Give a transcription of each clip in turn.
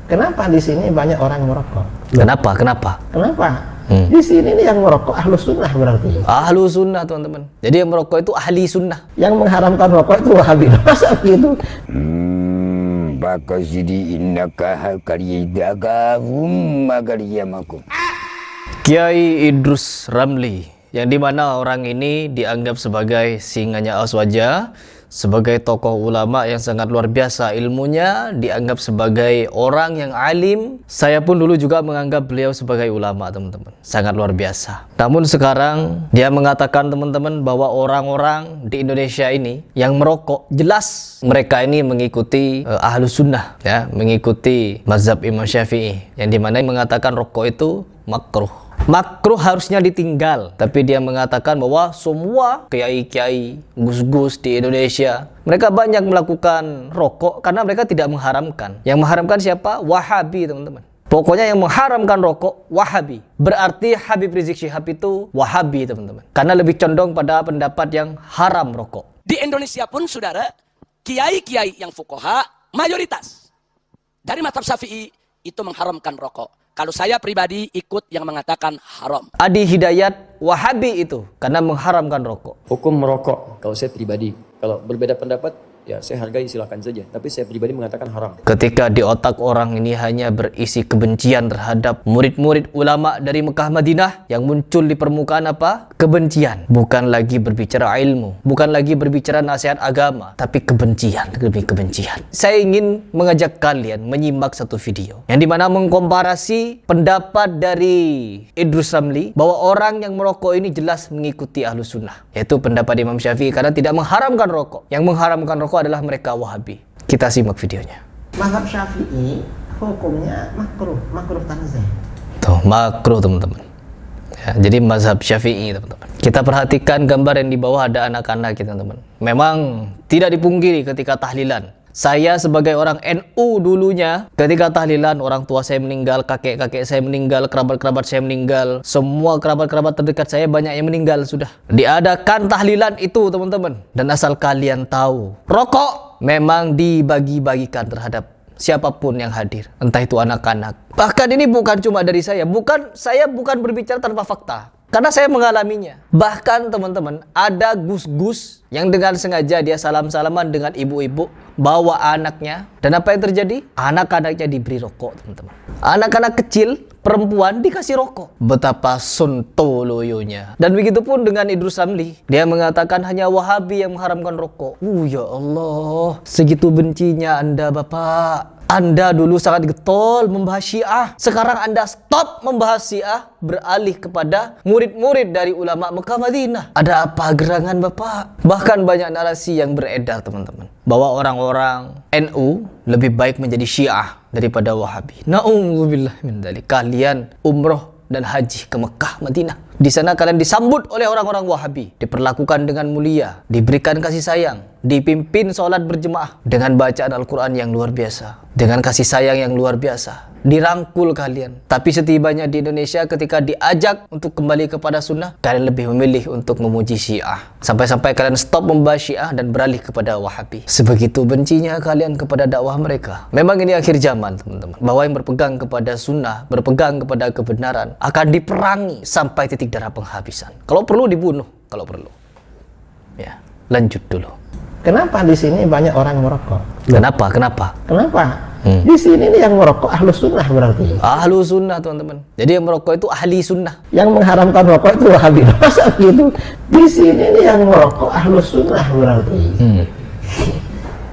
Kenapa di sini banyak orang merokok? Kenapa? Kenapa? Di sini nih yang merokok ahlu sunnah berarti. Ahlu sunnah, teman-teman. Jadi yang merokok itu ahli sunnah. Yang mengharamkan rokok itu Wahabi. Masa begitu? Baka jadi innaka karidaga magariyamakum. Kiai Idrus Ramli, yang dimana orang ini dianggap sebagai singanya Aswaja, sebagai tokoh ulama yang sangat luar biasa ilmunya, dianggap sebagai orang yang alim. Saya pun dulu juga menganggap beliau sebagai ulama, teman-teman, sangat luar biasa. Namun sekarang dia mengatakan, teman-teman, bahwa orang-orang di Indonesia ini yang merokok, jelas mereka ini mengikuti ahlu sunnah, ya, mengikuti mazhab Imam Syafi'i, yang dimana mengatakan rokok itu makruh. Makruh harusnya ditinggal, tapi dia mengatakan bahwa semua kiai-kiai, gus-gus di Indonesia, mereka banyak melakukan rokok karena mereka tidak mengharamkan. Yang mengharamkan siapa? Wahabi, teman-teman. Pokoknya yang mengharamkan rokok Wahabi. Berarti Habib Rizik Syihab itu Wahabi, teman-teman, karena lebih condong pada pendapat yang haram rokok. Di Indonesia pun, saudara, kiai-kiai yang fuqaha mayoritas dari mazhab Syafi'i itu mengharamkan rokok. Kalau saya pribadi ikut yang mengatakan haram. Adi Hidayat Wahabi itu karena mengharamkan rokok. Hukum merokok, kalau saya pribadi, kalau berbeda pendapat, ya saya hargai, silakan saja. Tapi saya pribadi mengatakan haram. Ketika di otak orang ini hanya berisi kebencian terhadap murid-murid ulama dari Mekah Madinah, yang muncul di permukaan apa? Kebencian. Bukan lagi berbicara ilmu, bukan lagi berbicara nasihat agama, tapi kebencian, lebih kebencian. Saya ingin mengajak kalian menyimak satu video yang dimana mengkomparasi pendapat dari Idrus Ramli bahwa orang yang merokok ini jelas mengikuti ahlu sunnah, yaitu pendapat Imam Syafi'i karena tidak mengharamkan rokok. Yang mengharamkan rokok adalah mereka Wahabi. Kita simak videonya. Mazhab Syafi'i hukumnya makruh tanzih. Tuh, makruh, teman-teman. Ya, jadi mazhab Syafi'i, teman-teman. Kita perhatikan gambar yang di bawah, ada anak-anak, teman-teman. Memang tidak dipungkiri ketika tahlilan. Saya sebagai orang NU dulunya, ketika tahlilan orang tua saya meninggal, kakek-kakek saya meninggal, kerabat-kerabat saya meninggal, semua kerabat-kerabat terdekat saya banyak yang meninggal sudah. Diadakan tahlilan itu, teman-teman. Dan asal kalian tahu, rokok memang dibagi-bagikan terhadap siapapun yang hadir, entah itu anak-anak. Bahkan ini bukan cuma dari saya bukan berbicara tanpa fakta, karena saya mengalaminya. Bahkan, teman-teman, ada gus-gus yang dengan sengaja dia salam-salaman dengan ibu-ibu, bawa anaknya. Dan apa yang terjadi? Anak-anaknya diberi rokok, teman-teman. Anak-anak kecil, perempuan dikasih rokok. Betapa sontoloyonya. Dan begitu pun dengan Idrus Ramli. Dia mengatakan hanya Wahabi yang mengharamkan rokok. Ya Allah, segitu bencinya Anda, Bapak. Anda dulu sangat getol membahas Syiah. Sekarang Anda stop membahas Syiah, beralih kepada murid-murid dari ulama Mekah Madinah. Ada apa gerangan, Bapak? Bahkan banyak narasi yang beredar, teman-teman, bahwa orang-orang NU lebih baik menjadi Syiah daripada Wahabi. Na'udzubillah min dzalik. Kalian umroh dan haji ke Mekah Madinah. Di sana kalian disambut oleh orang-orang Wahabi, diperlakukan dengan mulia, diberikan kasih sayang, dipimpin sholat berjemaah dengan bacaan Al-Quran yang luar biasa, dengan kasih sayang yang luar biasa, dirangkul kalian. Tapi setibanya di Indonesia, ketika diajak untuk kembali kepada sunnah, kalian lebih memilih untuk memuji Syiah. Sampai-sampai kalian stop membahas Syiah dan beralih kepada Wahabi. Sebegitu bencinya kalian kepada dakwah mereka. Memang ini akhir zaman, teman-teman, bahwa yang berpegang kepada sunnah, berpegang kepada kebenaran, akan diperangi sampai titik darah penghabisan. Kalau perlu dibunuh, kalau perlu. Ya, lanjut dulu. Kenapa di sini banyak orang merokok? Kenapa? Di sini nih yang merokok ahlu sunnah berarti. Ahlu sunnah, teman-teman. Jadi yang merokok itu ahli sunnah. Yang mengharamkan rokok itu Wahabi. Masa begitu? Di sini nih yang merokok ahlu sunnah berarti.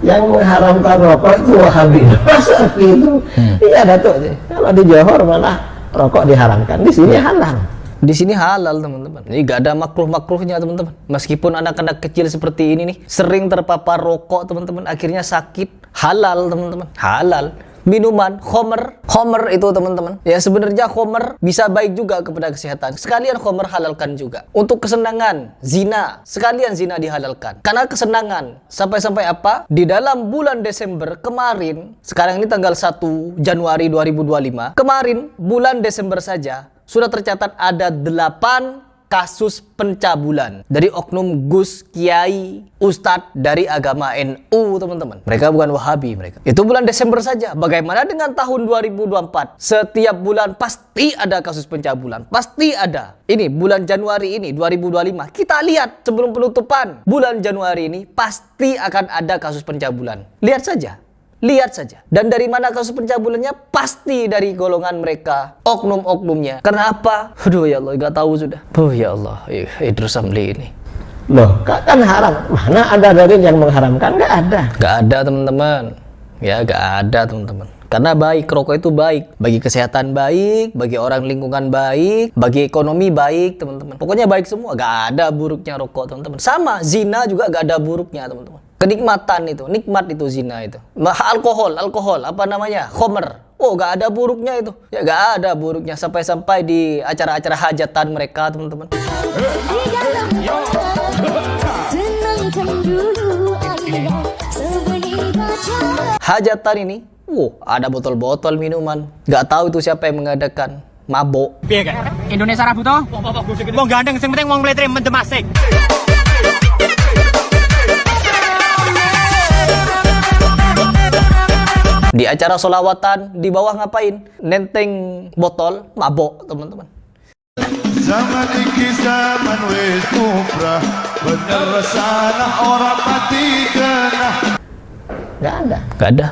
Yang mengharamkan rokok itu Wahabi. Masa begitu? Iya, Datuk. Kalau di Johor malah rokok diharamkan. Di sini halal. Di sini halal, teman-teman. Jadi gak ada makruh-makruhnya, teman-teman. Meskipun anak-anak kecil seperti ini nih sering terpapar rokok, teman-teman, akhirnya sakit. Halal, teman-teman. Halal. Minuman khomer itu, teman-teman, ya sebenarnya khomer bisa baik juga kepada kesehatan. Sekalian khomer halalkan juga. Untuk kesenangan, zina, sekalian zina dihalalkan. Karena kesenangan. Sampai-sampai apa? Di dalam bulan Desember kemarin, sekarang ini tanggal 1 Januari 2025, kemarin bulan Desember saja sudah tercatat ada 8 kasus pencabulan dari oknum Gus, Kiai, Ustadz dari agama NU, teman-teman. Mereka bukan Wahabi mereka. Itu bulan Desember saja. Bagaimana dengan tahun 2024? Setiap bulan pasti ada kasus pencabulan. Pasti ada. Ini bulan Januari ini 2025. Kita lihat sebelum penutupan bulan Januari ini pasti akan ada kasus pencabulan. Lihat saja. Lihat saja. Dan dari mana kasus pencabulannya? Pasti dari golongan mereka, oknum-oknumnya. Karena apa? Aduh ya Allah, gak tahu sudah. Oh ya Allah, Idrus Samli ini. Loh, kan haram. Mana ada dalil yang mengharamkan? Gak ada. Gak ada, teman-teman. Ya, gak ada, teman-teman. Karena baik, rokok itu baik. Bagi kesehatan baik, bagi orang lingkungan baik, bagi ekonomi baik, teman-teman. Pokoknya baik semua. Gak ada buruknya rokok, teman-teman. Sama, zina juga gak ada buruknya, teman-teman. Kenikmatan itu, nikmat itu zina itu. Alkohol, apa namanya? Khomer. Oh, gak ada buruknya itu. Ya gak ada buruknya sampai-sampai di acara-acara hajatan mereka, teman-teman. Hajatan ini, ada botol-botol minuman. Gak tahu itu siapa yang mengadakan. Mabok. Indonesia Rabu toh? Wong gandeng sing penting wong mletre mendem asik. Di acara solawatan, di bawah ngapain? Nenteng botol, mabok, teman-teman. Zaman iki zaman wis kubrah, bener salah orang mati kena. Gak ada. Gak ada.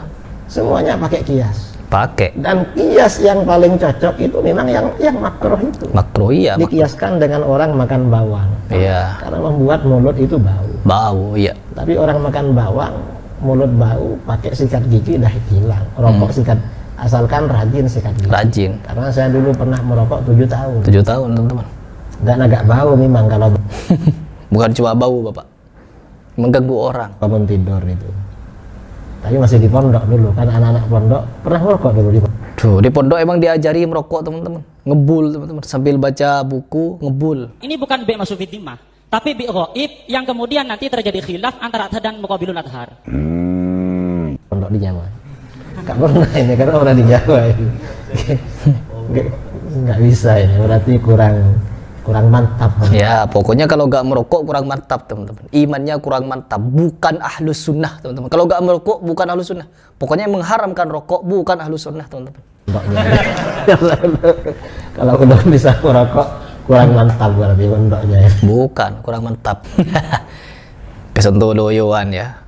Semuanya pakai kias. Pakai. Dan kias yang paling cocok itu memang yang makruh itu. Makruh, iya. Dikiaskan dengan orang makan bawang. Iya. Karena membuat mulut itu bau. Bau, iya. Tapi orang makan bawang, mulut bau, pakai sikat gigi dah hilang. Rokok sikat, asalkan rajin sikat gigi. Rajin. Karena saya dulu pernah merokok 7 tahun. 7 tahun, teman-teman. Dan agak bau memang kalau Bukan cuma bau, Bapak. Mengganggu orang. bangun tidur itu. Tapi masih di pondok dulu, kan anak-anak pondok pernah merokok dulu di pondok. Tuh, di pondok emang diajari merokok, teman-teman. Ngebul, teman-teman. Sambil baca buku, ngebul. Ini bukan bi masuk fitimah, tapi bi ghaib yang kemudian nanti terjadi khilaf antara adhar dan muqabilul adhar. Pondok di Jawa. Gak pernah ini, karena orang di Jawa ini. Nggak bisa ini, berarti kurang mantap. Ya, pokoknya kalau gak merokok kurang mantap, teman-teman. Imannya kurang mantap. Bukan ahlus sunnah, teman-teman. Kalau gak merokok bukan ahlus sunnah. Pokoknya mengharamkan rokok bukan ahlus sunnah, teman-teman. Kalau udah bisa merokok kurang mantap berarti pondoknya. Bukan, kurang mantap. Kesentuh doyoan ya.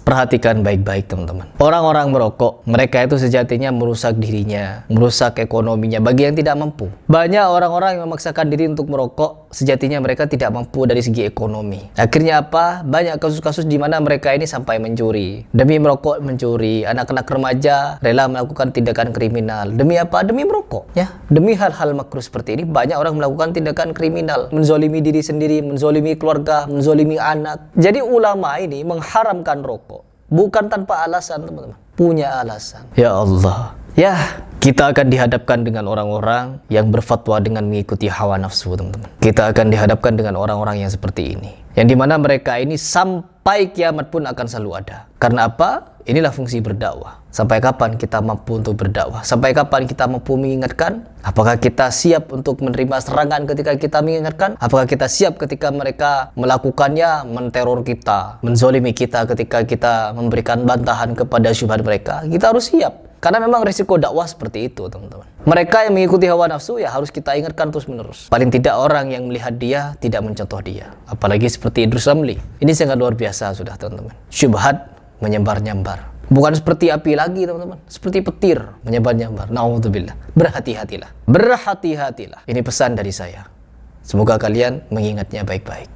Perhatikan baik-baik, teman-teman. Orang-orang merokok, mereka itu sejatinya merusak dirinya, merusak ekonominya bagi yang tidak mampu. Banyak orang-orang yang memaksakan diri untuk merokok, sejatinya mereka tidak mampu dari segi ekonomi. Akhirnya apa? Banyak kasus-kasus di mana mereka ini sampai mencuri. Demi merokok mencuri, anak-anak remaja rela melakukan tindakan kriminal. Demi apa? Demi merokok, ya. Demi hal-hal makruh seperti ini, banyak orang melakukan tindakan kriminal, menzolimi diri sendiri, menzolimi keluarga, menzolimi anak. Jadi ulama ini mengharamkan rokok bukan tanpa alasan, teman-teman. Punya alasan. Ya Allah. Ya, kita akan dihadapkan dengan orang-orang yang berfatwa dengan mengikuti hawa nafsu, teman-teman. Kita akan dihadapkan dengan orang-orang yang seperti ini. Yang dimana mereka ini sampai kiamat pun akan selalu ada. Karena apa? Inilah fungsi berdakwah. Sampai kapan kita mampu untuk berdakwah? Sampai kapan kita mampu mengingatkan? Apakah kita siap untuk menerima serangan ketika kita mengingatkan? Apakah kita siap ketika mereka melakukannya, menteror kita, menzolimi kita ketika kita memberikan bantahan kepada syubhat mereka? Kita harus siap. Karena memang risiko dakwah seperti itu, teman-teman. Mereka yang mengikuti hawa nafsu ya harus kita ingatkan terus-menerus. Paling tidak orang yang melihat dia tidak mencontoh dia. Apalagi seperti Idrus Samli. Ini sangat luar biasa sudah, teman-teman. Syubhat menyebar-nyambar. Bukan seperti api lagi, teman-teman. Seperti petir menyebar-nyambar. Na'udzubillah. Berhati-hatilah. Berhati-hatilah. Ini pesan dari saya. Semoga kalian mengingatnya baik-baik.